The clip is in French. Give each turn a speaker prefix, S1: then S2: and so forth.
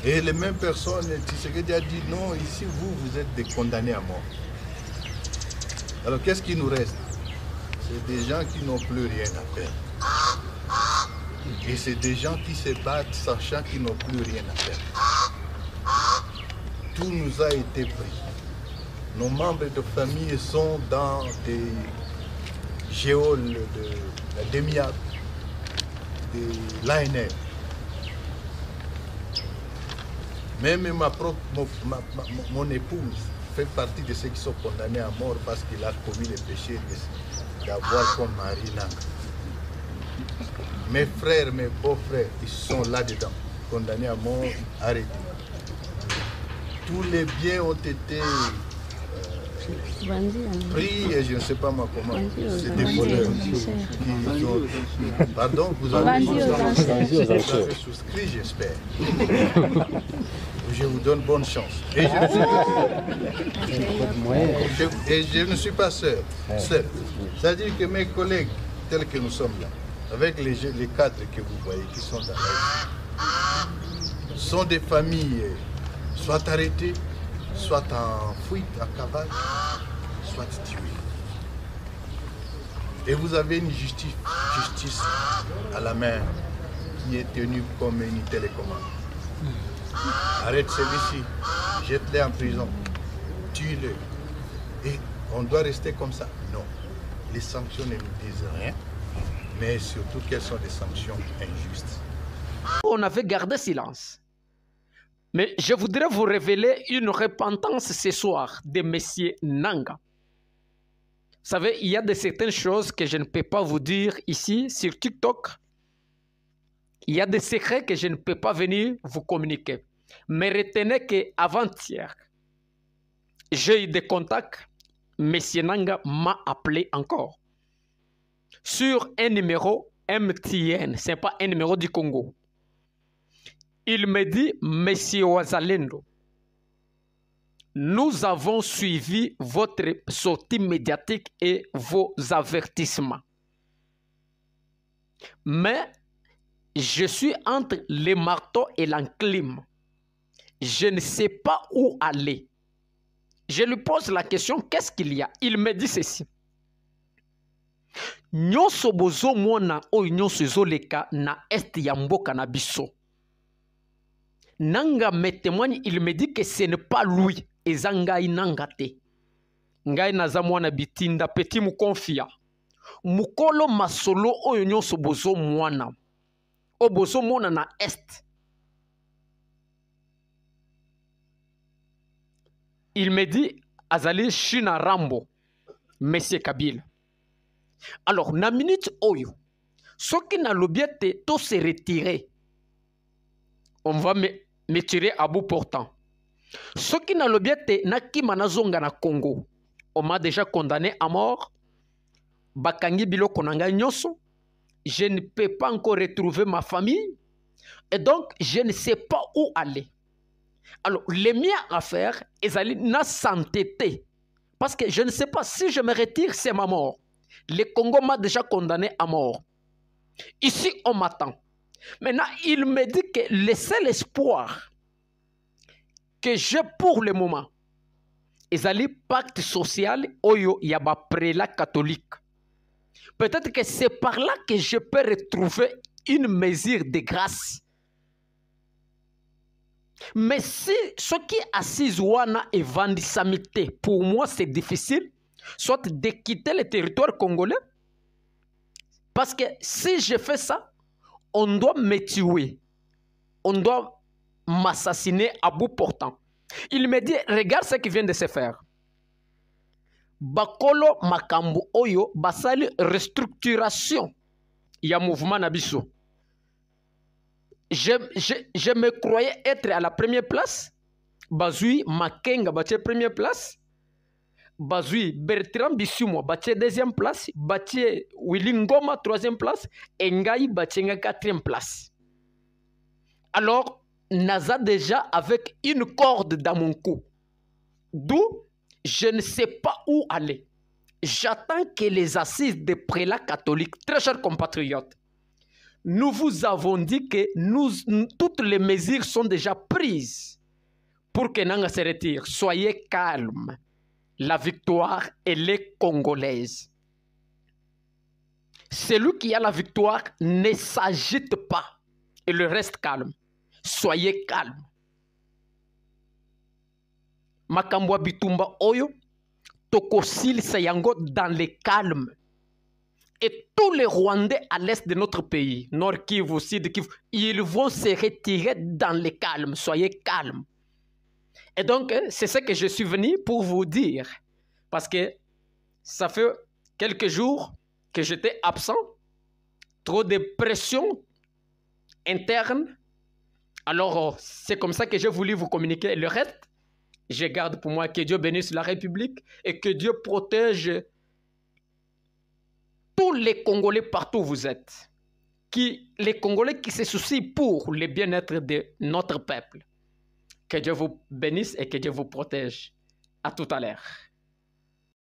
S1: Et les mêmes personnes, Tshisekedi a dit non, ici vous êtes des condamnés à mort. Alors qu'est-ce qui nous reste? C'est des gens qui n'ont plus rien à faire. Et c'est des gens qui se battent sachant qu'ils n'ont plus rien à faire. Tout nous a été pris. Nos membres de famille sont dans des géoles de la DEMIAC, de l'ANR. Même mon épouse fait partie de ceux qui sont condamnés à mort parce qu'il a commis le péché d'avoir comme mari Nanga. Mes frères, mes beaux-frères, ils sont là-dedans, condamnés à mort, arrêtés. Tous les biens ont été pris et je ne sais pas moi comment. C'est des voleurs. Pardon, vous avez souscrit, j'espère. Je vous donne bonne chance. Et je ne suis pas seul. C'est-à-dire que mes collègues, tels que nous sommes là, avec les cadres que vous voyez qui sont dans la sont des familles soit arrêtées, soit en fuite, en cavale, soit tuées. Et vous avez une justice à la main qui est tenue comme une télécommande. Arrête celui-ci, jette-le en prison, tue-le. Et on doit rester comme ça? Non. Les sanctions ne nous disent rien, mais surtout quelles sont les sanctions injustes.
S2: On avait gardé silence. Mais je voudrais vous révéler une repentance ce soir de M. Nanga. Vous savez, il y a de certaines choses que je ne peux pas vous dire ici sur TikTok. Il y a des secrets que je ne peux pas venir vous communiquer. Mais retenez qu'avant-hier, j'ai eu des contacts. M. Nanga m'a appelé encore. Sur un numéro MTN, ce n'est pas un numéro du Congo. Il me dit, Monsieur Ouazalendo, nous avons suivi votre sortie médiatique et vos avertissements. Mais je suis entre le marteau et l'enclume. Je ne sais pas où aller. Je lui pose la question, qu'est-ce qu'il y a? Il me dit ceci. Nyonso bozo mona o nyonso ezoleka na est ya mboka na biso. Nanga me témoigne, il me dit que ce n'est pas lui. Ezangai nanga te. Ngai naza mwana bitinda petit mukonfia. Mukolo masolo oyo nyonso bozo mwana. O bozo mona na est. Il me dit, Azali Shina Rambo, Monsieur Kabila. Alors, na minute oyo, ce qui n'a l'objet tout se retirer. On va me tirer à bout portant. Ce qui n'a l'objet na kimanazonga na Congo. On m'a déjà condamné à mort. Bakangi bilo konanga nyoso. Je ne peux pas encore retrouver ma famille. Et donc, je ne sais pas où aller. Alors, les miens à faire, ils allaient na s'entêter. Parce que je ne sais pas si je me retire, c'est ma mort. Le Congo m'a déjà condamné à mort. Ici, on m'attend. Maintenant, il me dit que le seul espoir que j'ai pour le moment, ils allaient pacte social, oyo yaba prélat catholique. Peut-être que c'est par là que je peux retrouver une mesure de grâce. Mais si ce qui est assis wana et vendisamité, pour moi c'est difficile, soit de quitter le territoire congolais, parce que si je fais ça, on doit me tuer, on doit m'assassiner à bout portant. Il me dit, regarde ce qui vient de se faire. Bakolo makambu oyo basali restructuration ya mouvement nabiso. Je me croyais être à la première place. Bazui Makenga batie première place. Bazui Bertrand Bissoumo batie deuxième place. Batie Willy Ngoma troisième place. Et Ngai batie quatrième place. Alors, Naza déjà avec une corde dans mon cou. D'où je ne sais pas où aller. J'attends que les assises des prélats catholiques, très chers compatriotes, nous vous avons dit que toutes les mesures sont déjà prises pour que Nanga se retire. Soyez calme. La victoire, elle est congolaise. Celui qui a la victoire ne s'agite pas. Et le reste calme. Soyez calme. Makambwa Bitumba Oyo, Tokosil Sayango dans le calme. Et tous les Rwandais à l'est de notre pays, Nord Kivu, Sud Kivu, ils vont se retirer dans le calme. Soyez calmes. Et donc, c'est ce que je suis venu pour vous dire. Parce que ça fait quelques jours que j'étais absent. Trop de pression interne. Alors, c'est comme ça que j'ai voulu vous communiquer. Le reste, je garde pour moi. Que Dieu bénisse la République et que Dieu protège tous les Congolais partout où vous êtes. Les Congolais qui se soucient pour le bien-être de notre peuple. Que Dieu vous bénisse et que Dieu vous protège. À tout à l'heure.